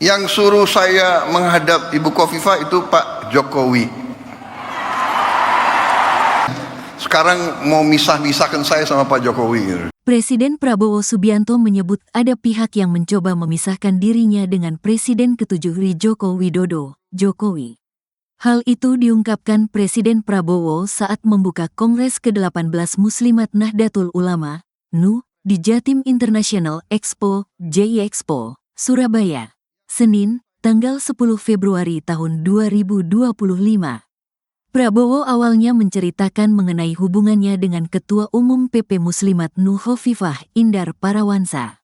Yang suruh saya menghadap Ibu Khofifah itu Pak Jokowi. Sekarang mau misah-misahkan saya sama Pak Jokowi. Presiden Prabowo Subianto menyebut ada pihak yang mencoba memisahkan dirinya dengan Presiden ke-7 Joko Widodo, Jokowi. Hal itu diungkapkan Presiden Prabowo saat membuka Kongres ke-18 Muslimat Nahdlatul Ulama, NU, di Jatim International Expo, JI Expo, Surabaya, Senin, tanggal 10 Februari tahun 2025. Prabowo awalnya menceritakan mengenai hubungannya dengan Ketua Umum PP Muslimat NU Khofifah Indar Parawansa.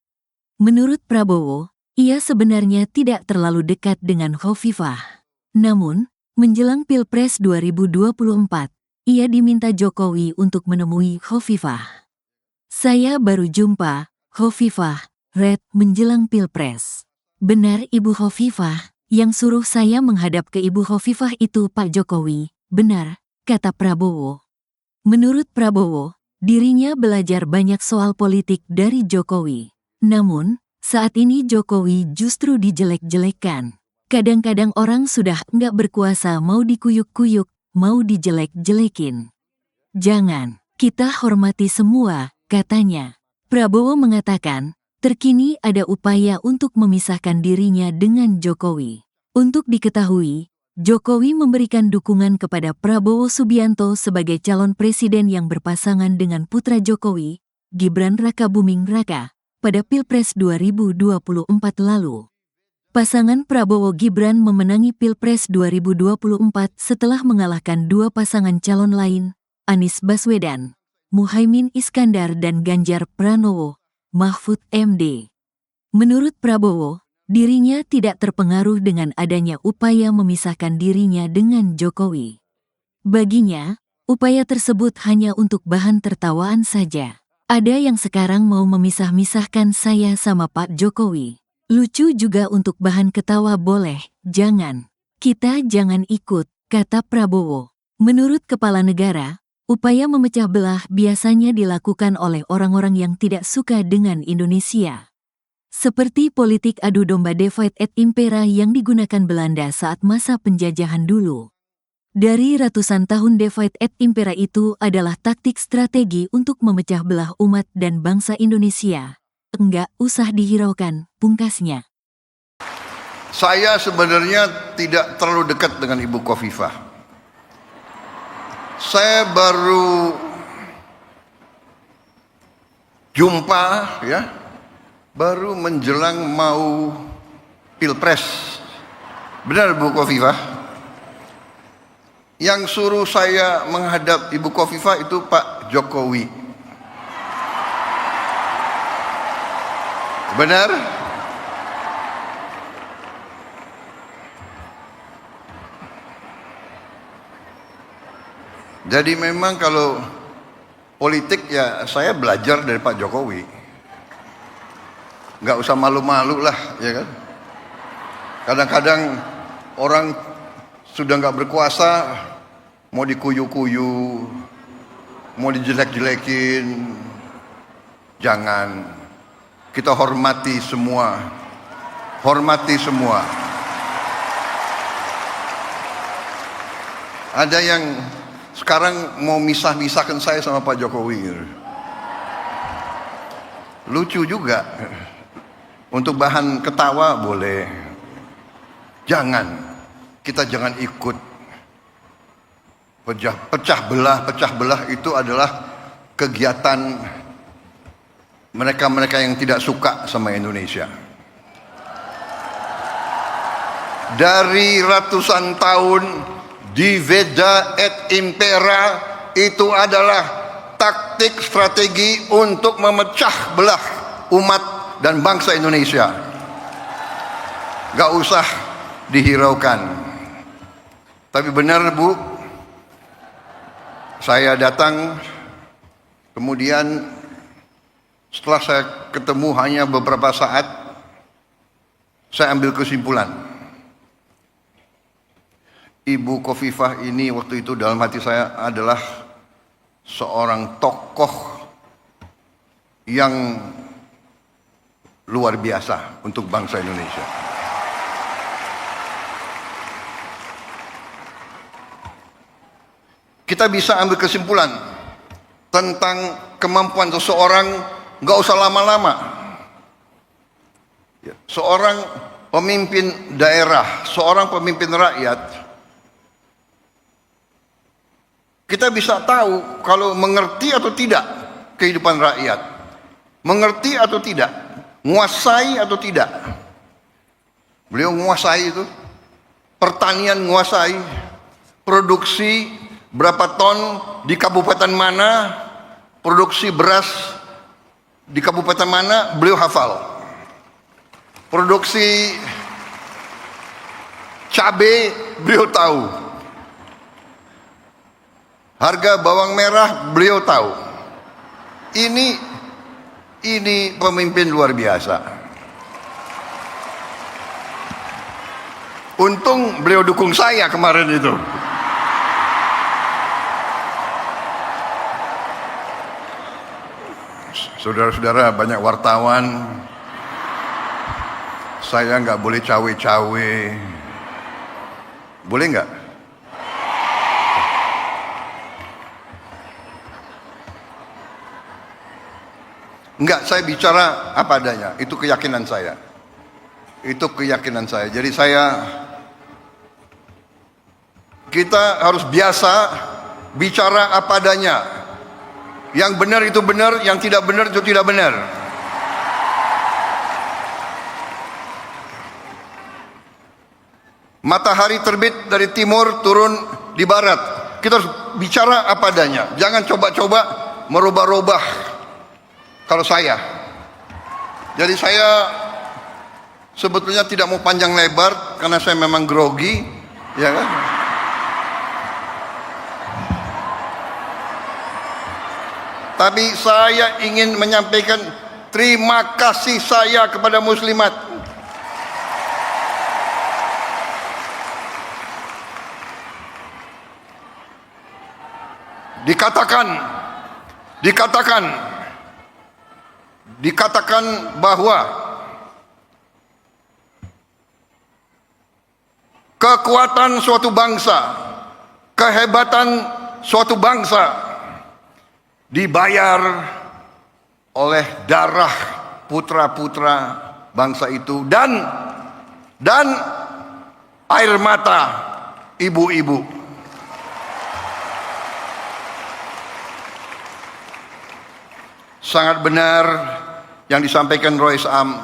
Menurut Prabowo, ia sebenarnya tidak terlalu dekat dengan Khofifah. Namun, menjelang Pilpres 2024, ia diminta Jokowi untuk menemui Khofifah. Saya baru jumpa Khofifah, menjelang Pilpres. Benar Ibu Khofifah, yang suruh saya menghadap ke Ibu Khofifah itu Pak Jokowi. Benar, kata Prabowo. Menurut Prabowo, dirinya belajar banyak soal politik dari Jokowi. Namun, saat ini Jokowi justru dijelek-jelekkan. Kadang-kadang orang sudah nggak berkuasa mau dikuyuk-kuyuk, mau dijelek-jelekin. Jangan, kita hormati semua, katanya. Prabowo mengatakan, terkini ada upaya untuk memisahkan dirinya dengan Jokowi. Untuk diketahui, Jokowi memberikan dukungan kepada Prabowo Subianto sebagai calon presiden yang berpasangan dengan putra Jokowi, Gibran Rakabuming Raka, pada Pilpres 2024 lalu. Pasangan Prabowo-Gibran memenangi Pilpres 2024 setelah mengalahkan dua pasangan calon lain, Anies Baswedan, Muhaimin Iskandar dan Ganjar Pranowo, Mahfud MD. Menurut Prabowo, dirinya tidak terpengaruh dengan adanya upaya memisahkan dirinya dengan Jokowi. Baginya, upaya tersebut hanya untuk bahan tertawaan saja. Ada yang sekarang mau memisah-misahkan saya sama Pak Jokowi. Lucu juga untuk bahan ketawa boleh, jangan. Kita jangan ikut, kata Prabowo. Menurut Kepala Negara, upaya memecah belah biasanya dilakukan oleh orang-orang yang tidak suka dengan Indonesia. Seperti politik adu domba divide et impera yang digunakan Belanda saat masa penjajahan dulu. Dari ratusan tahun divide et impera itu adalah taktik strategi untuk memecah belah umat dan bangsa Indonesia. Enggak usah dihiraukan, pungkasnya. Saya sebenarnya tidak terlalu dekat dengan Ibu Khofifah. Saya baru jumpa baru menjelang mau Pilpres. Benar Bu Khofifah? Yang suruh saya menghadap Ibu Khofifah itu Pak Jokowi. Benar? Jadi memang kalau politik ya saya belajar dari Pak Jokowi. Nggak usah malu-malu lah, ya kan? Kadang-kadang orang sudah nggak berkuasa, mau dikuyu-kuyu, mau dijelek-jelekin, jangan. Kita hormati semua, hormati semua. Ada yang sekarang mau misah-misahkan saya sama Pak Jokowi. Lucu juga. Untuk bahan ketawa boleh. Jangan, kita jangan ikut. Pecah belah itu adalah kegiatan mereka-mereka yang tidak suka sama Indonesia. Dari ratusan tahun divide et impera itu adalah taktik strategi untuk memecah belah umat dan bangsa Indonesia. Gak usah dihiraukan. Tapi benar Bu, saya datang, kemudian setelah saya ketemu hanya beberapa saat, saya ambil kesimpulan. Ibu Khofifah ini waktu itu dalam hati saya adalah seorang tokoh yang luar biasa untuk bangsa Indonesia. kita bisa ambil kesimpulan tentang kemampuan seseorang, nggak usah lama-lama. Seorang pemimpin daerah, seorang pemimpin rakyat, kita bisa tahu kalau mengerti atau tidak kehidupan rakyat, mengerti atau tidak, menguasai atau tidak. Beliau menguasai itu, pertanian menguasai, produksi berapa ton di kabupaten mana, produksi beras di kabupaten mana, beliau hafal. Produksi cabai beliau tahu. Harga bawang merah beliau tahu. Ini pemimpin luar biasa. Untung beliau dukung saya kemarin itu. Saudara-saudara, banyak wartawan. Saya nggak boleh cawe-cawe. Boleh nggak? Enggak, saya bicara apa adanya. Itu keyakinan saya. Itu keyakinan saya. Jadi kita harus biasa bicara apa adanya. Yang benar itu benar, yang tidak benar itu tidak benar. Matahari terbit dari timur, turun di barat. Kita harus bicara apa adanya. Jangan coba-coba merubah-rubah. Kalau saya, jadi saya sebetulnya tidak mau panjang lebar karena saya memang grogi, ya kan? Tapi saya ingin menyampaikan terima kasih saya kepada muslimat. Dikatakan bahwa kekuatan suatu bangsa, kehebatan suatu bangsa dibayar oleh darah putra-putra bangsa itu dan air mata ibu-ibu. Sangat benar yang disampaikan Rois Am.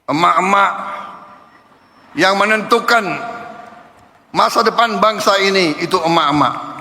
Emak-emak yang menentukan masa depan bangsa ini itu emak-emak.